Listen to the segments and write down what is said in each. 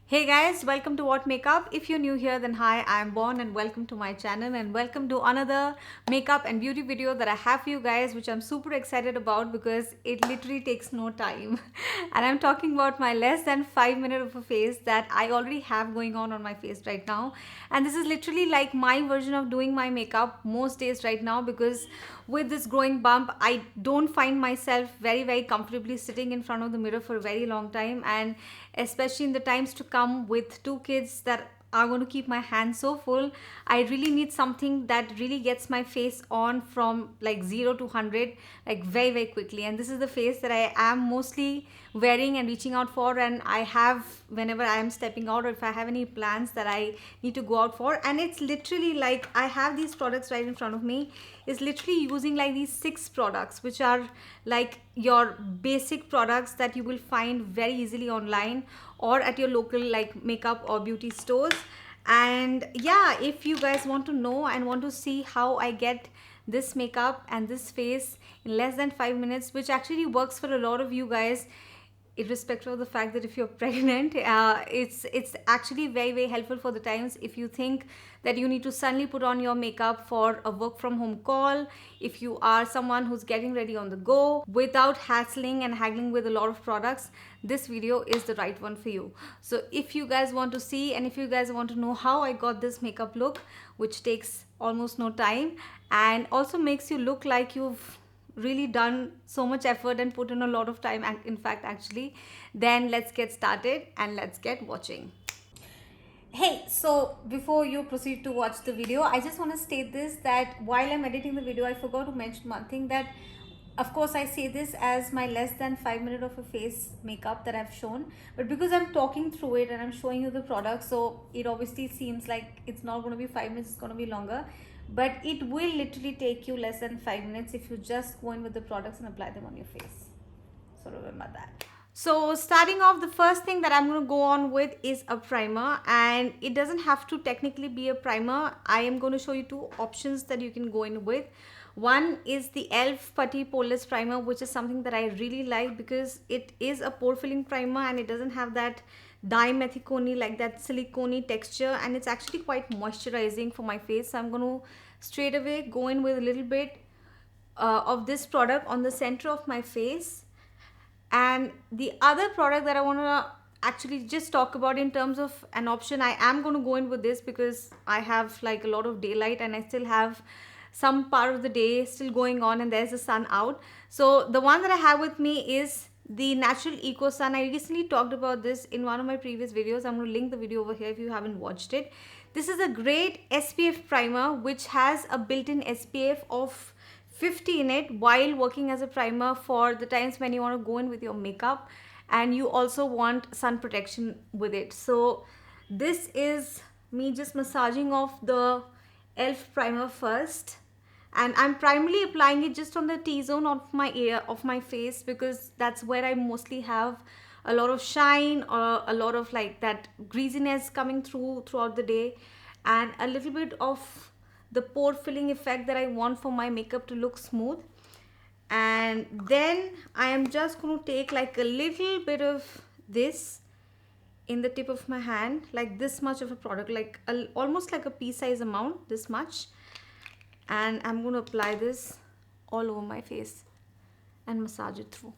Hey guys, welcome to What Makeup. If you're new here, then hi, I'm Bon and welcome to my channel and welcome to another makeup and beauty video that I have for you guys, which I'm super excited about because it literally takes no time. And I'm talking about my less than 5 minute of a face that I already have going on my face right now. And this is literally like my version of doing my makeup most days right now because with this growing bump, I don't find myself very comfortably sitting in front of the mirror for a very long time, and especially in the times to come with two kids that are going to keep my hands so full. I really need something that really gets my face on from like 0 to 100 like very quickly, and this is the face that I am mostly wearing and reaching out for, and I have whenever I am stepping out or if I have any plans that I need to go out for. And it's literally like I have these products right in front of me. Is literally using like these 6 products which are like your basic products that you will find very easily online or at your local like makeup or beauty stores. And yeah, if you guys want to know and want to see how I get this makeup and this face in less than 5 minutes, which actually works for a lot of you guys, irrespective of the fact that if you're pregnant, it's actually very helpful for the times if you think that you need to suddenly put on your makeup for a work from home call, if you are someone who's getting ready on the go without hassling and haggling with a lot of products. This video is the right one for you. So if you guys want to see and if you guys want to know how I got this makeup look, which takes almost no time and also makes you look like you've really done so much effort and put in a lot of time, and in fact actually, then let's get started and let's get watching. Hey, so before you proceed to watch the video, I just want to state this, that while I'm editing the video, I forgot to mention one thing, that of course I say this as my less than 5 minute of a face makeup that I've shown, but because I'm talking through it and I'm showing you the product, so it obviously seems like it's not going to be 5 minutes, it's going to be longer, but it will literally take you less than 5 minutes if you just go in with the products and apply them on your face. So remember that. So starting off, the first thing that I'm going to go on with is a primer, and it doesn't have to technically be a primer. I am going to show you two options that you can go in with. One is the e.l.f. Putty Poreless Primer, which is something that I really like because it is a pore filling primer and it doesn't have that dimethicone, like that silicone texture, and it's actually quite moisturizing for my face. So I'm going to straight away go in with a little bit of this product on the center of my face. And the other product that I want to actually just talk about in terms of an option, I am going to go in with this because I have like a lot of daylight and I still have some part of the day still going on and there's the sun out. So the one that I have with me is the Natural Eco Sun. I recently talked about this in one of my previous videos. I'm going to link the video over here if you haven't watched it. This is a great SPF primer which has a built-in SPF of 50 in it while working as a primer for the times when you want to go in with your makeup and you also want sun protection with it. So this is me just massaging off the e.l.f. primer first, and I'm primarily applying it just on the T-zone of my ear, of my face, because that's where I mostly have a lot of shine or a lot of like that greasiness coming throughout the day, and a little bit of the pore filling effect that I want for my makeup to look smooth. And then I am just going to take like a little bit of this in the tip of my hand, like this much of a product, like almost like a pea size amount, this much, and I'm going to apply this all over my face and massage it through.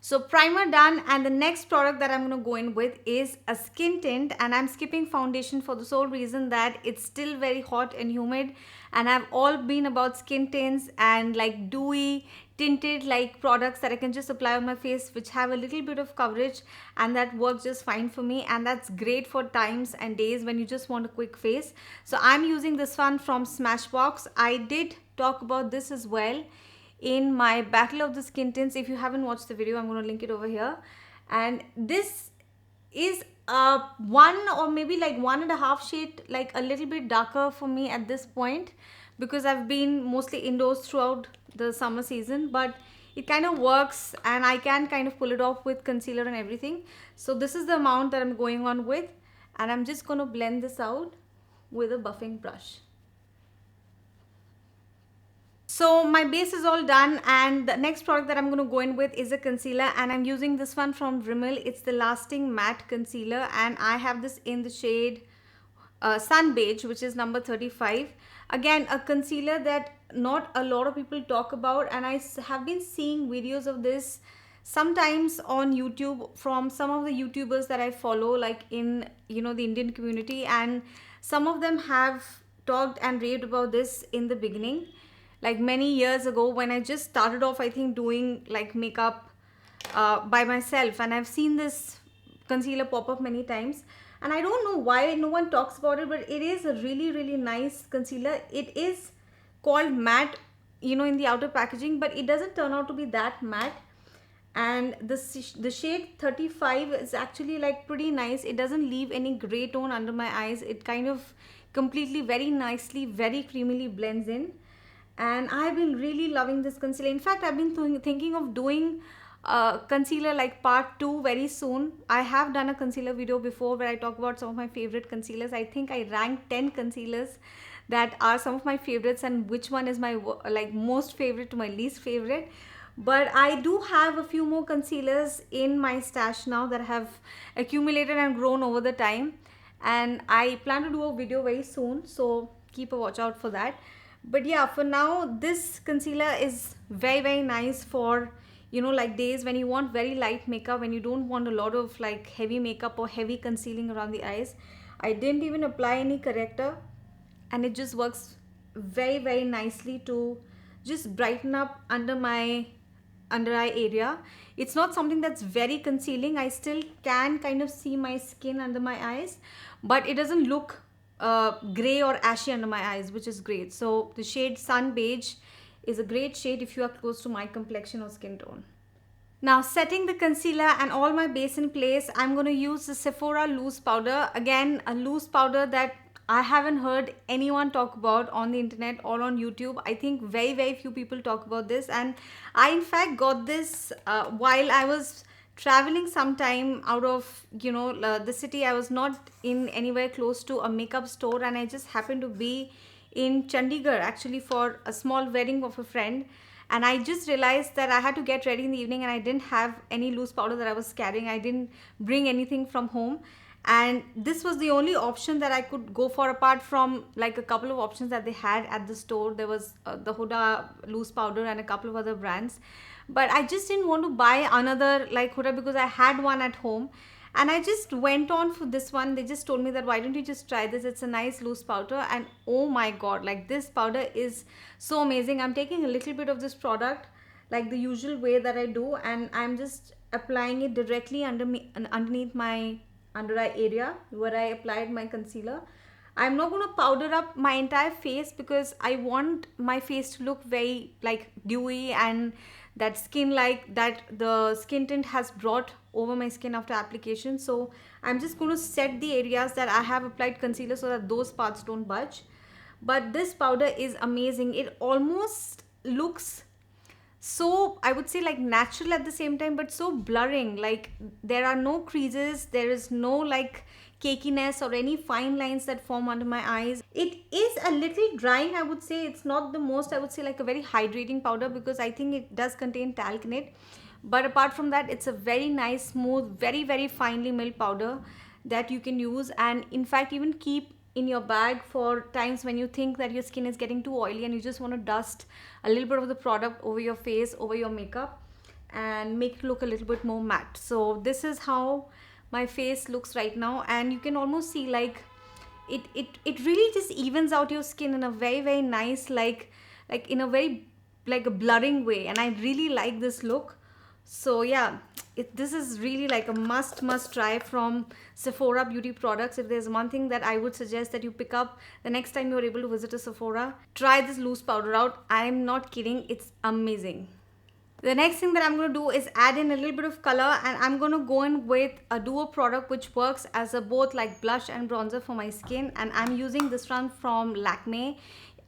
So primer done, and the next product that I'm going to go in with is a skin tint, and I'm skipping foundation for the sole reason that it's still very hot and humid, and I've all been about skin tints and like dewy tinted like products that I can just apply on my face which have a little bit of coverage, and that works just fine for me, and that's great for times and days when you just want a quick face. So I'm using this one from Smashbox. I did talk about this as well in my Battle of the Skin Tints. If you haven't watched the video, I'm going to link it over here. And this is one or maybe like 1.5 shade, like a little bit darker for me at this point because I've been mostly indoors throughout the summer season, but it kind of works and I can kind of pull it off with concealer and everything. So this is the amount that I'm going on with, and I'm just going to blend this out with a buffing brush. So my base is all done, and the next product that I'm going to go in with is a concealer, and I'm using this one from Rimmel. It's the Lasting Matte Concealer, and I have this in the shade Sun Beige, which is number 35. Again, a concealer that not a lot of people talk about, and I have been seeing videos of this sometimes on YouTube from some of the YouTubers that I follow, like in, you know, the Indian community, and some of them have talked and raved about this in the beginning, like many years ago when I just started off, I think, doing like makeup by myself, and I've seen this concealer pop up many times, and I don't know why no one talks about it, but it is a really nice concealer. It is called matte, you know, in the outer packaging, but it doesn't turn out to be that matte. And the shade 35 is actually like pretty nice. It doesn't leave any gray tone under my eyes. It kind of completely, very nicely, very creamily blends in, and I've been really loving this concealer. In fact, I've been thinking of doing concealer like part 2 very soon. I have done a concealer video before where I talk about some of my favorite concealers. I think I ranked 10 concealers that are some of my favorites, and which one is my like most favorite to my least favorite. But I do have a few more concealers in my stash now that have accumulated and grown over the time, and I plan to do a video very soon, so keep a watch out for that. But yeah, for now, this concealer is very nice for, you know, like days when you want very light makeup, when you don't want a lot of like heavy makeup or heavy concealing around the eyes. I didn't even apply any corrector, and it just works very nicely to just brighten up under my under eye area. It's not something that's very concealing. I still can kind of see my skin under my eyes, but it doesn't look gray or ashy under my eyes, which is great. So the shade Sun Beige is a great shade if you are close to my complexion or skin tone. Now, setting the concealer and all my base in place, I'm going to use the Sephora loose powder. Again, a loose powder that I haven't heard anyone talk about on the internet or on YouTube. I think very few people talk about this, and I in fact got this while I was traveling sometime out of, you know, the city. I was not in anywhere close to a makeup store, and I just happened to be in Chandigarh actually for a small wedding of a friend, and I just realized that I had to get ready in the evening, and I didn't have any loose powder that I was carrying. I didn't bring anything from home, and this was the only option that I could go for, apart from like a couple of options that they had at the store. There was the Huda loose powder and a couple of other brands, but I just didn't want to buy another like Huda because I had one at home, and I just went on for this one. They just told me that why don't you just try this, it's a nice loose powder, and oh my god, like this powder is so amazing. I'm taking a little bit of this product like the usual way that I do, and I'm just applying it directly underneath my under eye area where I applied my concealer. I'm not going to powder up my entire face because I want my face to look very like dewy and that skin like that the skin tint has brought over my skin after application. So I'm just going to set the areas that I have applied concealer so that those parts don't budge. But this powder is amazing. It almost looks so, I would say, like natural at the same time, but so blurring. Like there are no creases, there is no like cakiness or any fine lines that form under my eyes. It is a little drying, I would say. It's not the most, I would say, like a very hydrating powder because I think it does contain talc in it. But apart from that, it's a very nice, smooth, very finely milled powder that you can use, and in fact even keep in your bag for times when you think that your skin is getting too oily and you just want to dust a little bit of the product over your face, over your makeup, and make it look a little bit more matte. So this is how my face looks right now, and you can almost see like it really just evens out your skin in a very nice like in a very like a blurring way, and I really like this look. So yeah, this is really like a must try from Sephora beauty products. If there's one thing that I would suggest that you pick up the next time you're able to visit a Sephora, try this loose powder out. I'm not kidding, it's amazing. The next thing that I'm going to do is add in a little bit of color, and I'm going to go in with a duo product which works as a both like blush and bronzer for my skin, and I'm using this one from Lakme.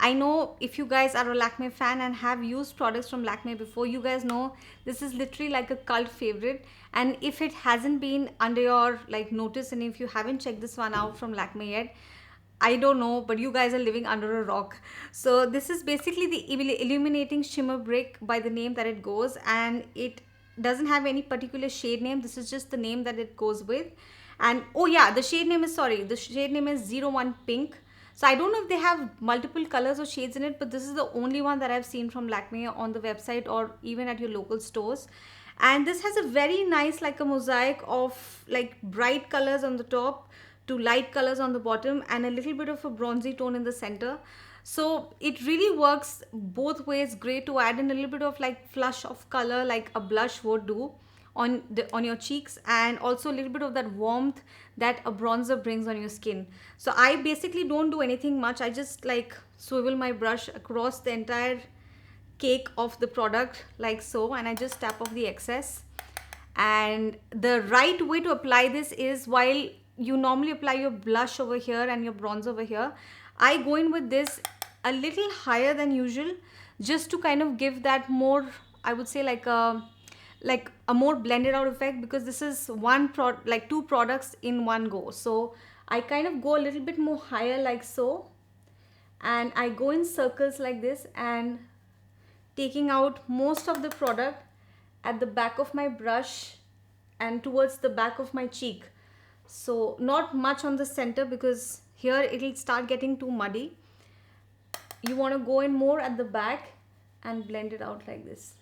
I know if you guys are a Lakme fan and have used products from Lakme before, you guys know this is literally like a cult favorite, and if it hasn't been under your like notice and if you haven't checked this one out from Lakme yet, I don't know, but you guys are living under a rock. So this is basically the illuminating shimmer brick by the name that it goes, and it doesn't have any particular shade name. This is just the name that it goes with. And oh yeah, the shade name is, sorry, the shade name is 01 Pink. So I don't know if they have multiple colors or shades in it, but this is the only one that I've seen from Lakme on the website or even at your local stores. And this has a very nice, like a mosaic of like bright colors on the top to light colors on the bottom and a little bit of a bronzy tone in the center. So it really works both ways. Great to add in a little bit of like flush of color like a blush would do on your cheeks, and also a little bit of that warmth that a bronzer brings on your skin. So I basically don't do anything much. I just like swivel my brush across the entire cake of the product like so, and I just tap off the excess. And the right way to apply this is, while you normally apply your blush over here and your bronzer over here, I go in with this a little higher than usual, just to kind of give that more, I would say, like a more blended out effect, because this is like two products in one go. So I kind of go a little bit more higher like so, and I go in circles like this and taking out most of the product at the back of my brush and towards the back of my cheek. So not much on the center, because here it'll start getting too muddy. You want to go in more at the back and blend it out like this.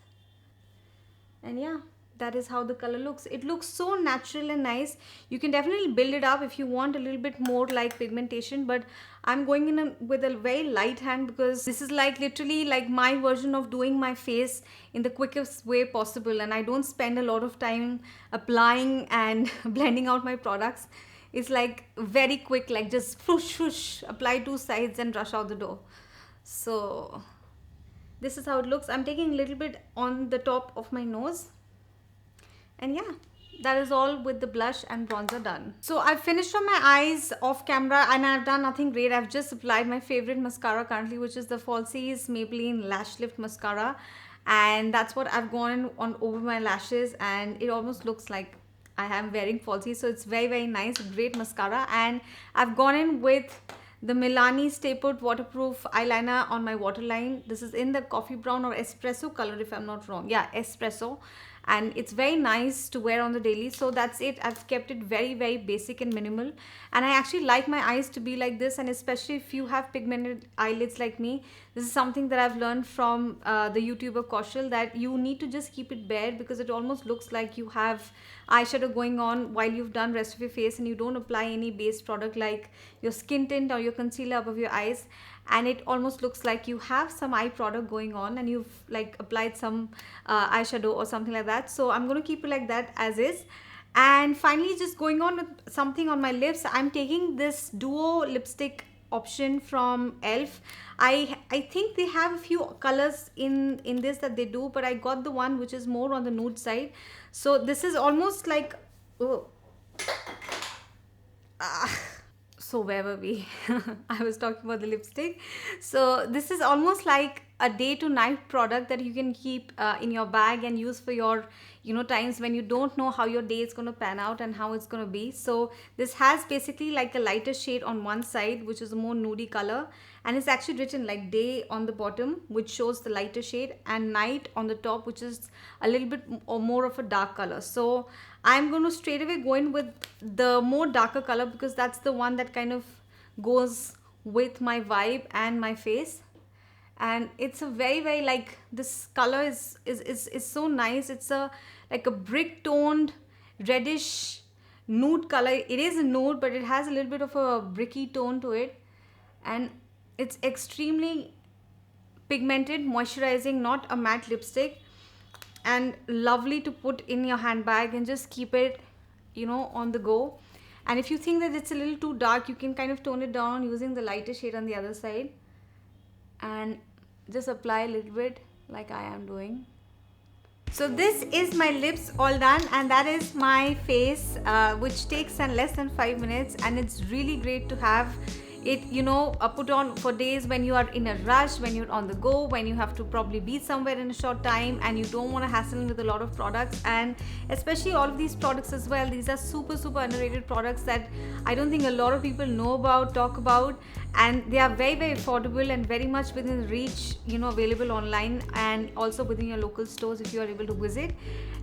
And yeah, that is how the color looks. It looks so natural and nice. You can definitely build it up if you want a little bit more like pigmentation, but I'm going in with a very light hand, because this is like literally like my version of doing my face in the quickest way possible, and I don't spend a lot of time applying and blending out my products. It's like very quick, like just whoosh whoosh, apply two sides and rush out the door. So this is how it looks. I'm taking a little bit on the top of my nose. And yeah, that is all with the blush and bronzer done. So I've finished on my eyes off camera, and I've done nothing great. I've just applied my favorite mascara currently, which is the Falsies Maybelline Lash Lift Mascara. And that's what I've gone on over my lashes, and it almost looks like I am wearing falsies. So it's very, very nice, great mascara. And I've gone in with the Milani Stay Put Waterproof Eyeliner on my waterline. This is in the coffee brown or espresso color, if I'm not wrong. Yeah, espresso. And it's very nice to wear on the daily. So that's it. I've kept it very, very basic and minimal. And I actually like my eyes to be like this. And especially if you have pigmented eyelids like me, this is something that I've learned from the YouTuber Kaushal, that you need to just keep it bare, because it almost looks like you have eyeshadow going on while you've done rest of your face, and you don't apply any base product like your skin tint or your concealer above your eyes, and it almost looks like you have some eye product going on and you've like applied some eyeshadow or something like that. So I'm going to keep it like that as is. And finally, just going on with something on my lips, I'm taking this duo lipstick option from ELF. I think they have a few colors in this that they do, but I got the one which is more on the nude side. So this is almost like, oh, so where were we? I was talking about the lipstick. So this is almost like a day to night product that you can keep in your bag and use for your, you know, times when you don't know how your day is going to pan out and how it's going to be. So this has basically like a lighter shade on one side, which is a more nudie color, and it's actually written like day on the bottom, which shows the lighter shade, and night on the top, which is a little bit or more of a dark color. So I'm going to straight away go in with the more darker color, because that's the one that kind of goes with my vibe and my face. And it's a very, very like, this color is so nice. It's a like a brick toned reddish nude color. It is a nude, but it has a little bit of a bricky tone to it, and it's extremely pigmented, moisturizing, not a matte lipstick, and lovely to put in your handbag and just keep it, you know, on the go. And if you think that it's a little too dark, you can kind of tone it down using the lighter shade on the other side, and just apply a little bit like I am doing. So this is my lips all done, and that is my face, which takes less than 5 minutes, and it's really great to have it, put on for days when you are in a rush, when you're on the go, when you have to probably be somewhere in a short time and you don't want to hassle with a lot of products. And especially all of these products as well, these are super underrated products that I don't think a lot of people know about, talk about, and they are very affordable and very much within reach, available online and also within your local stores if you are able to visit.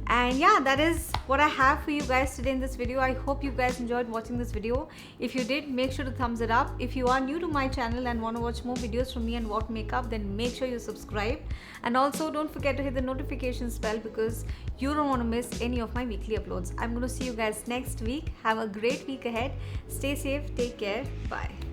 And yeah, that is what I have for you guys today in this video. I hope you guys enjoyed watching this video. If you did, make sure to thumbs it up. If you are new to my channel and want to watch more videos from me and What Makeup, then make sure you subscribe. And also don't forget to hit the notifications bell because you don't want to miss any of my weekly uploads. I'm going to see you guys next week. Have a great week ahead. Stay safe, take care, bye.